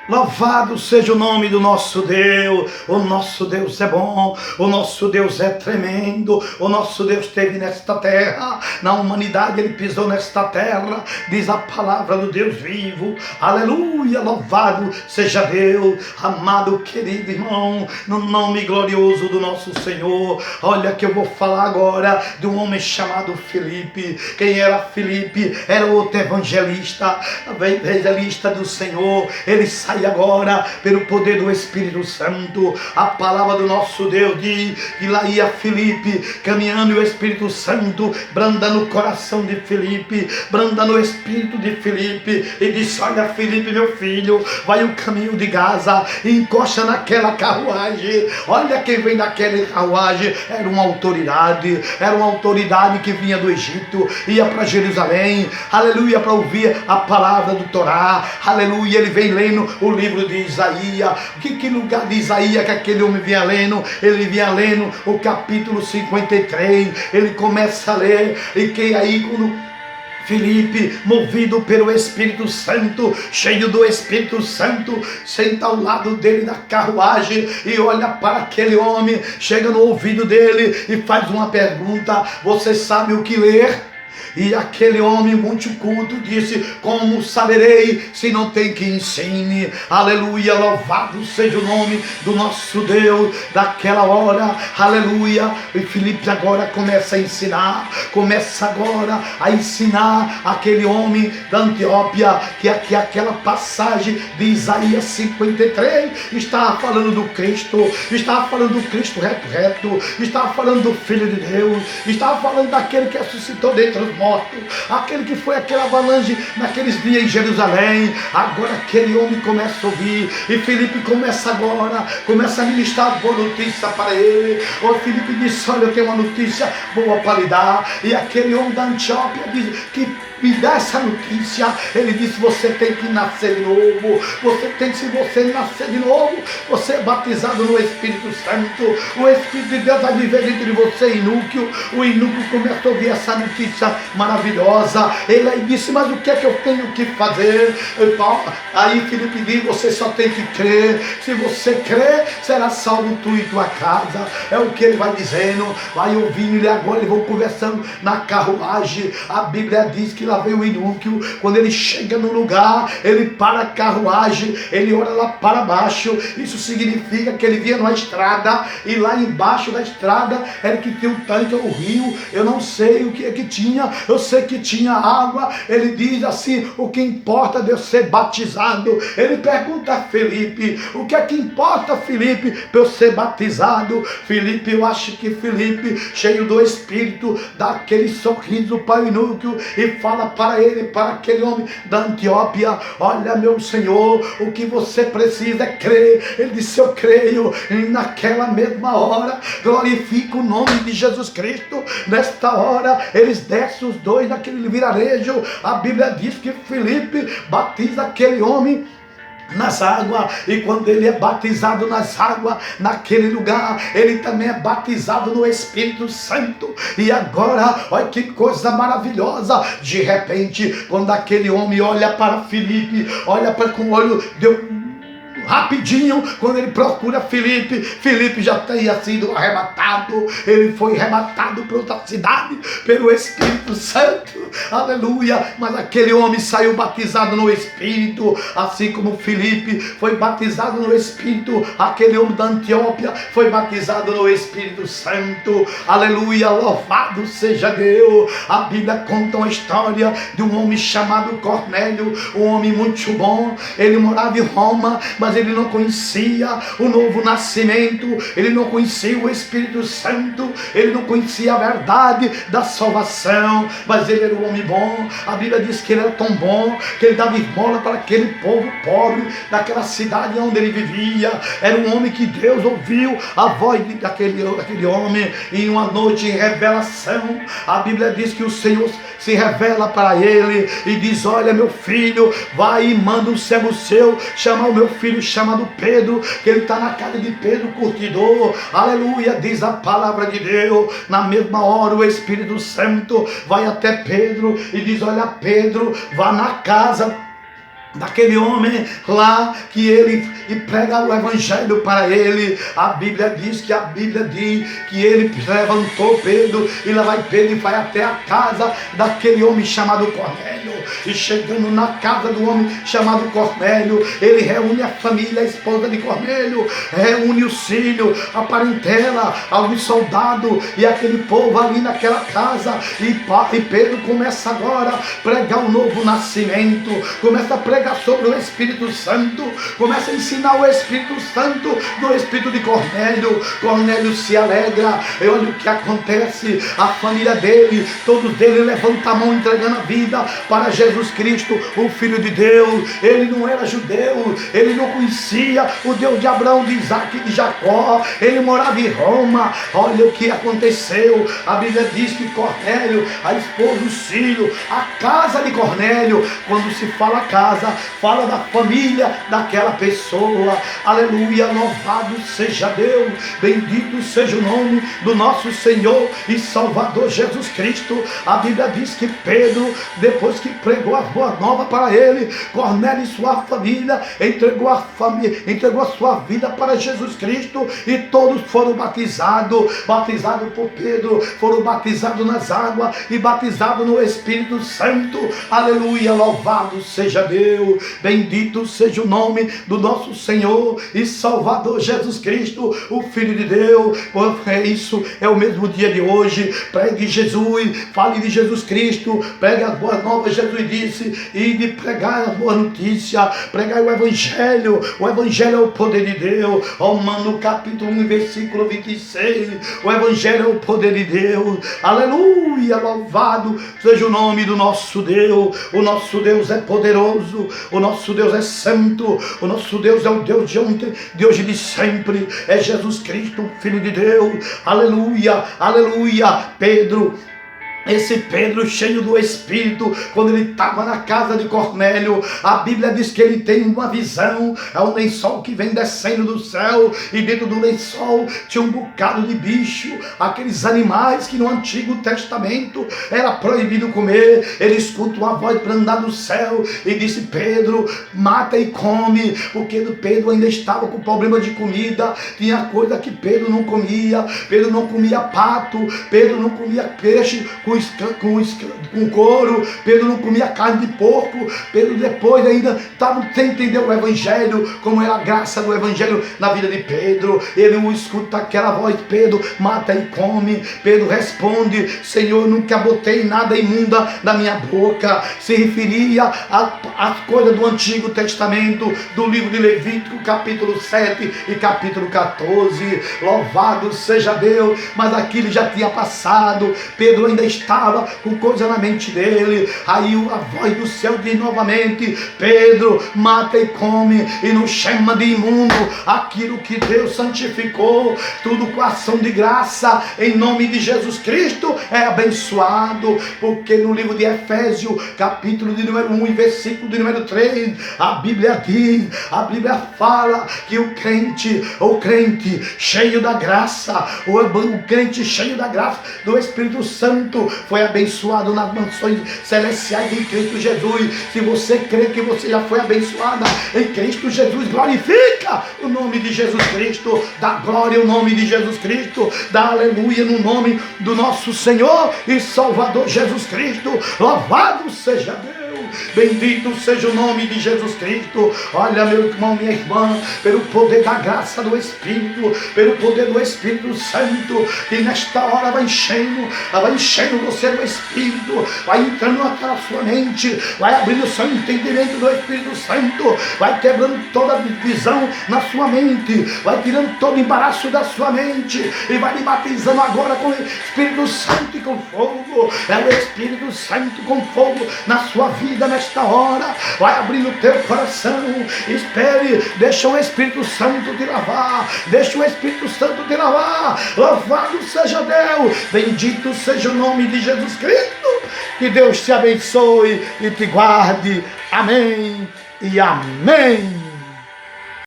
Louvado seja o nome do nosso Deus. O nosso Deus é bom, o nosso Deus é tremendo. O nosso Deus esteve nesta terra, na humanidade ele pisou nesta terra, diz a palavra do Deus vivo. Aleluia, louvado seja Deus. Amado, querido irmão, no nome glorioso do nosso Senhor, olha que eu vou falar agora de um homem chamado Filipe. Quem era Filipe? Era outro evangelista do Senhor. Ele sai agora pelo poder do Espírito Santo. A palavra do nosso Deus diz que lá ia Filipe caminhando, e o Espírito Santo branda no coração de Filipe, branda no espírito de Filipe, e disse: olha, Filipe, meu filho, vai o caminho de Gaza e encosta naquela carruagem. Olha quem vem daquela carruagem. Era uma autoridade que vinha do Egito, ia para Jerusalém, aleluia, para ouvir a palavra do Torá, aleluia. Ele vem lendo o livro de Isaías. Que lugar de Isaías que aquele homem vinha lendo? Ele vinha lendo o capítulo 53. Ele começa a ler, e que aí quando Filipe, movido pelo Espírito Santo, cheio do Espírito Santo, senta ao lado dele na carruagem e olha para aquele homem, chega no ouvido dele e faz uma pergunta: você sabe o que ler? E aquele homem muito culto disse: como saberei se não tem que ensine? Aleluia, louvado seja o nome do nosso Deus. Daquela hora, aleluia, e Filipe agora começa a ensinar, aquele homem da Etiópia, que aquela passagem de Isaías 53 estava falando do Cristo, estava falando do Cristo reto, estava falando do Filho de Deus, estava falando daquele que ressuscitou dentre os mortos, aquele que foi aquela avalanche naqueles dias em Jerusalém. Agora aquele homem começa a ouvir, e Filipe começa a ministrar boa notícia para ele. O Filipe disse: olha, eu tenho uma notícia boa para lhe dar. E aquele homem da Etiópia diz: que me dá essa notícia. Ele disse: você tem que nascer de novo. Se você nascer de novo, você é batizado no Espírito Santo. O Espírito de Deus vai viver dentro de você, inúquio. O inúquio começou a ouvir essa notícia maravilhosa. Ele aí disse: mas o que é que eu tenho que fazer? Aí Filipe diz: você só tem que crer. Se você crer, será salvo tu e tua casa. É o que ele vai dizendo. Vai ouvindo ele agora. Eles vão conversando na carruagem. A Bíblia diz que lá vem o inúquio. Quando ele chega no lugar, ele para a carruagem, ele olha lá para baixo. Isso significa que ele vinha numa estrada, e lá embaixo da estrada era que tinha um tanque ou um rio. Eu não sei o que é que tinha, eu sei que tinha água. Ele diz assim: o que importa é eu ser batizado. Ele pergunta a Filipe: o que é que importa, Filipe, para eu ser batizado? Filipe, eu acho que Filipe, cheio do Espírito, dá aquele sorriso para o inúquio e fala para ele, para aquele homem da Etiópia: olha, meu Senhor, o que você precisa é crer. Ele disse: eu creio. E naquela mesma hora, glorifica o nome de Jesus Cristo. Nesta hora, eles descem os dois naquele vilarejo. A Bíblia diz que Filipe batiza aquele homem nas águas, e quando ele é batizado nas águas, naquele lugar, ele também é batizado no Espírito Santo. E agora, olha que coisa maravilhosa, de repente, quando aquele homem olha para Filipe, olha para com o olho rapidinho, quando ele procura Filipe já tinha sido arrebatado. Ele foi arrebatado para outra cidade pelo Espírito Santo, aleluia. Mas aquele homem saiu batizado no Espírito, assim como Filipe foi batizado no Espírito. Aquele homem da Etiópia foi batizado no Espírito Santo, aleluia, louvado seja Deus. A Bíblia conta uma história de um homem chamado Cornélio, um homem muito bom. Ele morava em Roma, mas ele não conhecia o novo nascimento, ele não conhecia o Espírito Santo, ele não conhecia a verdade da salvação, mas ele era um homem bom. A Bíblia diz que ele era tão bom que ele dava esmola para aquele povo pobre daquela cidade onde ele vivia. Era um homem que Deus ouviu a voz daquele homem, e uma noite em revelação, a Bíblia diz que o Senhor se revela para ele e diz: olha, meu filho, vai e manda um servo seu chamar o meu filho chamado Pedro, que ele está na casa de Pedro, curtidor, aleluia, diz a palavra de Deus. Na mesma hora o Espírito Santo vai até Pedro e diz: olha, Pedro, vá na casa daquele homem lá que ele e prega o evangelho para ele. A Bíblia diz que ele levantou Pedro e lá vai Pedro e vai até a casa daquele homem chamado Cornélio. E chegando na casa do homem chamado Cornélio, ele reúne a família, a esposa de Cornélio, reúne os filhos, a parentela, alguns soldados e aquele povo ali naquela casa. E Pedro começa agora a pregar o novo nascimento, começa a pregar sobre o Espírito Santo, começa a ensinar o Espírito Santo no espírito de Cornélio. Cornélio se alegra, e olha o que acontece, a família dele, todos eles levantam a mão entregando a vida para Jesus Cristo, o Filho de Deus. Ele não era judeu, ele não conhecia o Deus de Abraão, de Isaac e de Jacó, ele morava em Roma. Olha o que aconteceu, a Bíblia diz que Cornélio, a esposa, os filhos, a casa de Cornélio, quando se fala casa, fala da família daquela pessoa. Aleluia, louvado seja Deus, bendito seja o nome do nosso Senhor e Salvador Jesus Cristo. A Bíblia diz que Pedro, depois que pregou a boa nova para ele, Cornélio e sua família entregou a sua vida para Jesus Cristo, e todos foram batizados por Pedro, foram batizados nas águas e batizados no Espírito Santo. Aleluia, louvado seja Deus, bendito seja o nome do nosso Senhor e Salvador Jesus Cristo, o Filho de Deus. Isso é o mesmo dia de hoje. Pregue Jesus, fale de Jesus Cristo, pregue as boas novas. Jesus disse, e de pregar a boa notícia, pregar o Evangelho. O Evangelho é o poder de Deus. Romanos capítulo 1, versículo 26. O Evangelho é o poder de Deus. Aleluia, louvado seja o nome do nosso Deus. O nosso Deus é poderoso, o nosso Deus é santo, o nosso Deus é o Deus de ontem, de hoje e de sempre. É Jesus Cristo, Filho de Deus. Aleluia, aleluia. Esse Pedro cheio do Espírito, quando ele estava na casa de Cornélio, a Bíblia diz que ele tem uma visão, é um lençol que vem descendo do céu, e dentro do lençol tinha um bocado de bicho, aqueles animais que no Antigo Testamento era proibido comer. Ele escuta uma voz brandar no céu e disse, Pedro, mata e come, porque Pedro ainda estava com problema de comida, tinha coisa que Pedro não comia pato, Pedro não comia peixe com couro, Pedro não comia carne de porco, Pedro depois ainda estava sem entender o Evangelho, como é a graça do Evangelho na vida de Pedro. Ele não escuta aquela voz, Pedro, mata e come. Pedro responde, Senhor, nunca botei nada imunda na minha boca. Se referia às coisas do Antigo Testamento, do livro de Levítico, capítulo 7 e capítulo 14. Louvado seja Deus, mas aquilo já tinha passado. Pedro ainda estava com coisa na mente dele. Aí a voz do céu diz novamente, Pedro, mata e come, e não chama de imundo aquilo que Deus santificou. Tudo com ação de graça, em nome de Jesus Cristo, é abençoado. Porque no livro de Efésios, capítulo de número 1 e versículo de número 3, a Bíblia diz, a Bíblia fala que o crente cheio da graça, o crente cheio da graça do Espírito Santo foi abençoado nas mansões celestiais em Cristo Jesus. Se você crê que você já foi abençoada em Cristo Jesus, glorifica o nome de Jesus Cristo, dá glória ao nome de Jesus Cristo, dá aleluia no nome do nosso Senhor e Salvador Jesus Cristo. Louvado seja Deus, bendito seja o nome de Jesus Cristo. Olha, meu irmão, minha irmã, pelo poder da graça do Espírito, pelo poder do Espírito Santo, que nesta hora vai enchendo você do Espírito, vai entrando naquela sua mente, vai abrindo o seu entendimento do Espírito Santo, vai quebrando toda a divisão na sua mente, vai tirando todo o embaraço da sua mente e vai lhe batizando agora com o Espírito Santo e com fogo. É o Espírito Santo com fogo na sua vida nesta hora. Vai abrindo o teu coração, espere, deixa o Espírito Santo te lavar, deixa o Espírito Santo te lavar. Louvado seja Deus, bendito seja o nome de Jesus Cristo. Que Deus te abençoe e te guarde. Amém e amém.